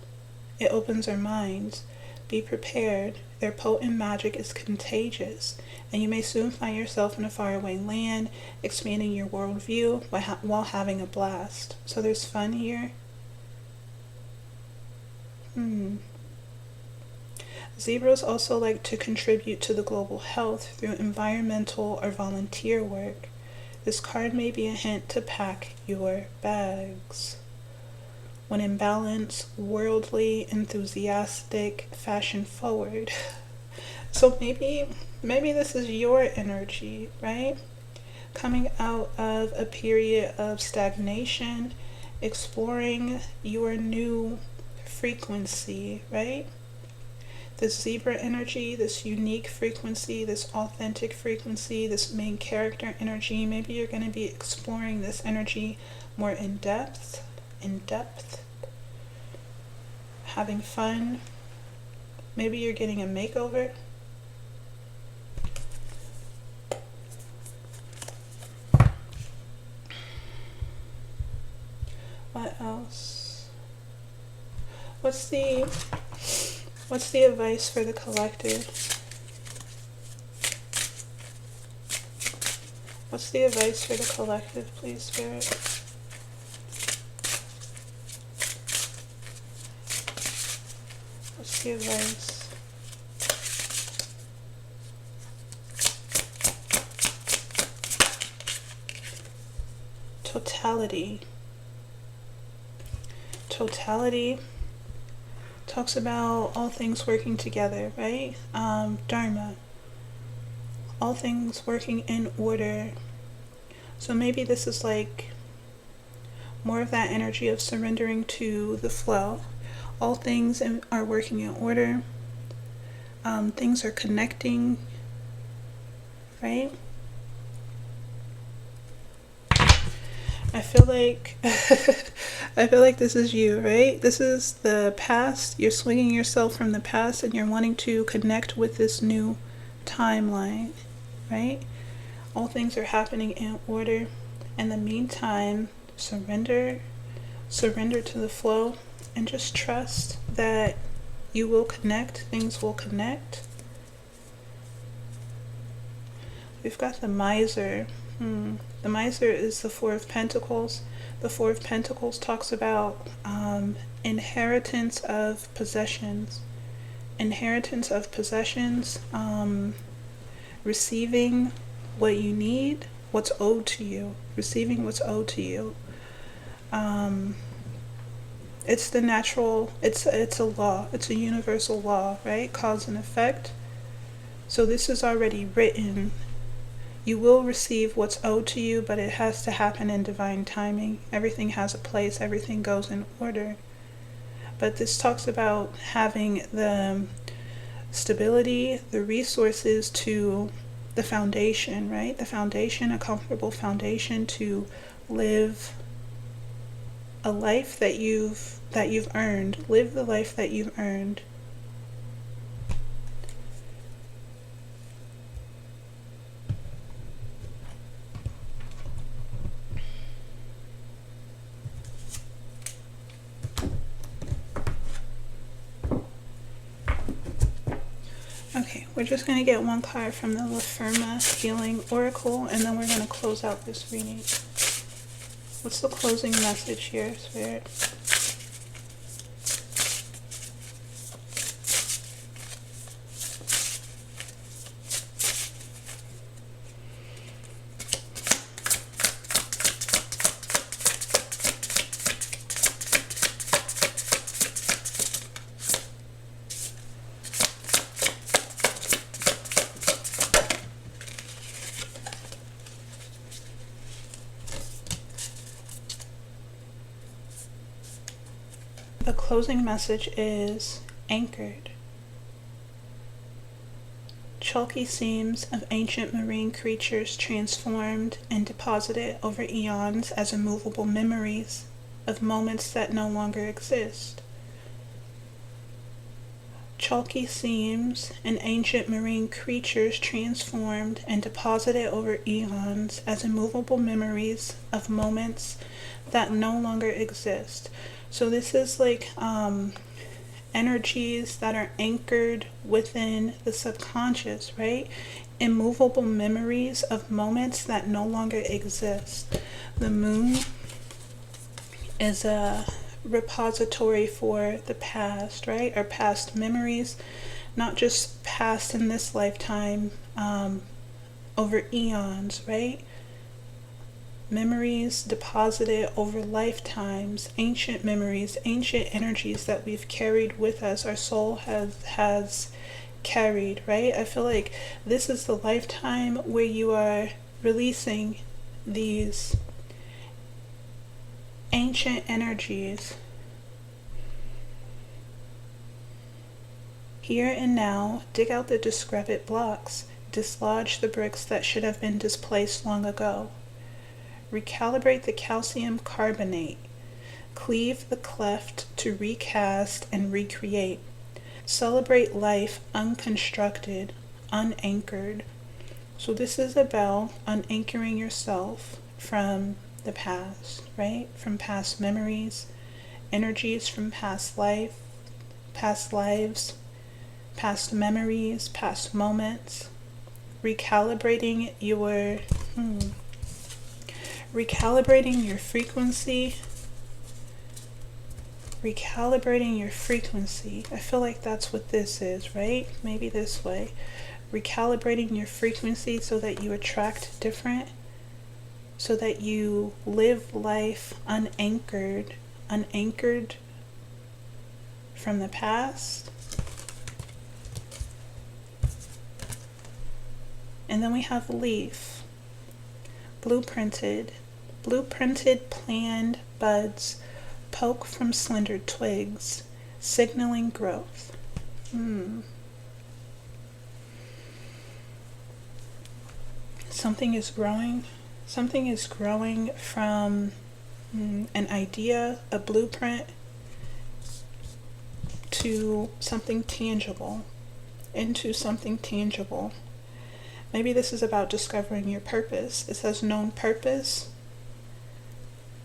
Speaker 1: It opens our minds. Be prepared. Their potent magic is contagious, and you may soon find yourself in a faraway land, expanding your worldview while having a blast. So there's fun here. Zebras also like to contribute to the global health through environmental or volunteer work. This card may be a hint to pack your bags. When in balance, worldly, enthusiastic, fashion forward. So maybe this is your energy, right? Coming out of a period of stagnation, exploring your new frequency, right? This zebra energy, this unique frequency, this authentic frequency, this main character energy. Maybe you're going to be exploring this energy more in depth, having fun. Maybe you're getting a makeover. What else? What's the advice for the collective? What's the advice for the collective, please, Spirit? What's the advice? Totality. Totality talks about all things working together, right? Dharma. All things working in order. So maybe this is like more of that energy of surrendering to the flow. All things are working in order. Things are connecting, right? I feel like this is you, right? This is the past. You're swinging yourself from the past and you're wanting to connect with this new timeline, right? All things are happening in order. In the meantime, surrender to the flow, and just trust that you will connect, things will connect. We've got the miser. The miser is the Four of Pentacles. The Four of Pentacles talks about inheritance of possessions. Inheritance of possessions, receiving what you need, what's owed to you. Receiving what's owed to you. It's the natural, it's a law. It's a universal law, right? Cause and effect. So this is already written. You will receive what's owed to you, but it has to happen in divine timing. Everything has a place. Everything goes in order. But this talks about having the stability, the resources to the foundation, right? The foundation, a comfortable foundation to live a life that you've earned. Live the life that you've earned. Okay, we're just going to get one card from the La Firma Healing Oracle, and then we're going to close out this reading. What's the closing message here, Spirit? The closing message is anchored. Chalky seams of ancient marine creatures transformed and deposited over eons as immovable memories of moments that no longer exist. Chalky seams and ancient marine creatures transformed and deposited over eons as immovable memories of moments that no longer exist. So this is like energies that are anchored within the subconscious, right? Immovable memories of moments that no longer exist. The moon is a repository for the past, right? Our past memories, not just past in this lifetime, over eons, right? Memories deposited over lifetimes, ancient memories, ancient energies that we've carried with us, our soul has carried, right? I feel like this is the lifetime where you are releasing these ancient energies. Here and now, dig out the discrepant blocks, dislodge the bricks that should have been displaced long ago. Recalibrate the calcium carbonate, cleave the cleft to recast and recreate. Celebrate life unconstructed, unanchored. So this is about unanchoring yourself from the past, right? From past memories, energies from past life, past lives, past memories, past moments. Recalibrating your frequency. Recalibrating your frequency. I feel like that's what this is, right? Maybe this way. Recalibrating your frequency so that you attract different, so that you live life unanchored from the past. And then we have leaf. Blueprinted planned buds poke from slender twigs, signaling growth. Something is growing from an idea, a blueprint, to something tangible, into something tangible. Maybe this is about discovering your purpose. It says known purpose.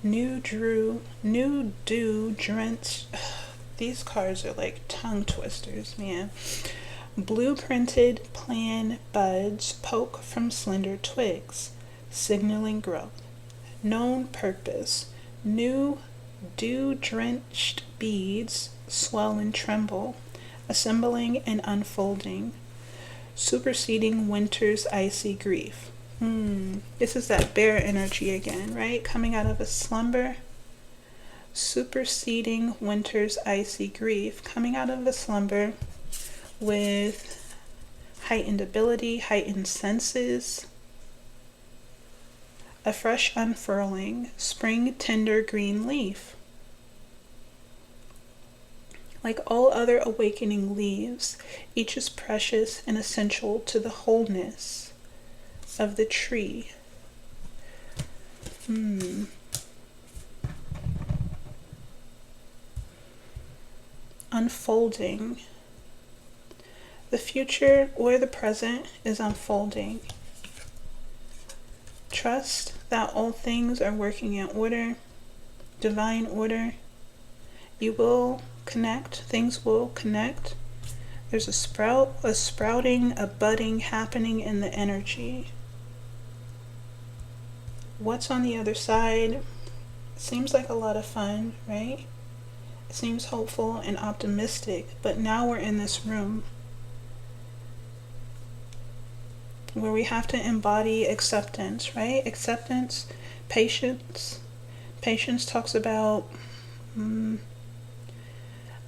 Speaker 1: New dew drenched. These cards are like tongue twisters, man. Blueprinted plan buds poke from slender twigs, signaling growth. Known purpose. New dew-drenched beads swell and tremble, assembling and unfolding. Superseding winter's icy grief. This is that bear energy again, right? Coming out of a slumber. Superseding winter's icy grief. Coming out of a slumber with heightened ability, heightened senses. A fresh unfurling. Spring tender green leaf. Like all other awakening leaves, each is precious and essential to the wholeness of the tree. Unfolding. The future or the present is unfolding. Trust that all things are working in order, divine order. You will connect, things will connect. There's a sprouting, a budding happening in the energy. What's on the other side? Seems like a lot of fun, right? It seems hopeful and optimistic, but now we're in this room where we have to embody acceptance, right? Acceptance, patience. Patience talks about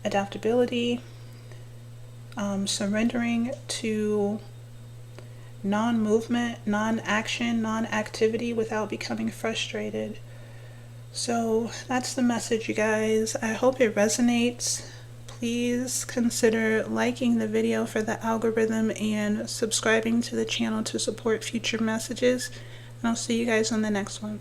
Speaker 1: adaptability, surrendering to non-movement, non-action, non-activity without becoming frustrated. So that's the message, you guys. I hope it resonates. Please consider liking the video for the algorithm and subscribing to the channel to support future messages. And I'll see you guys on the next one.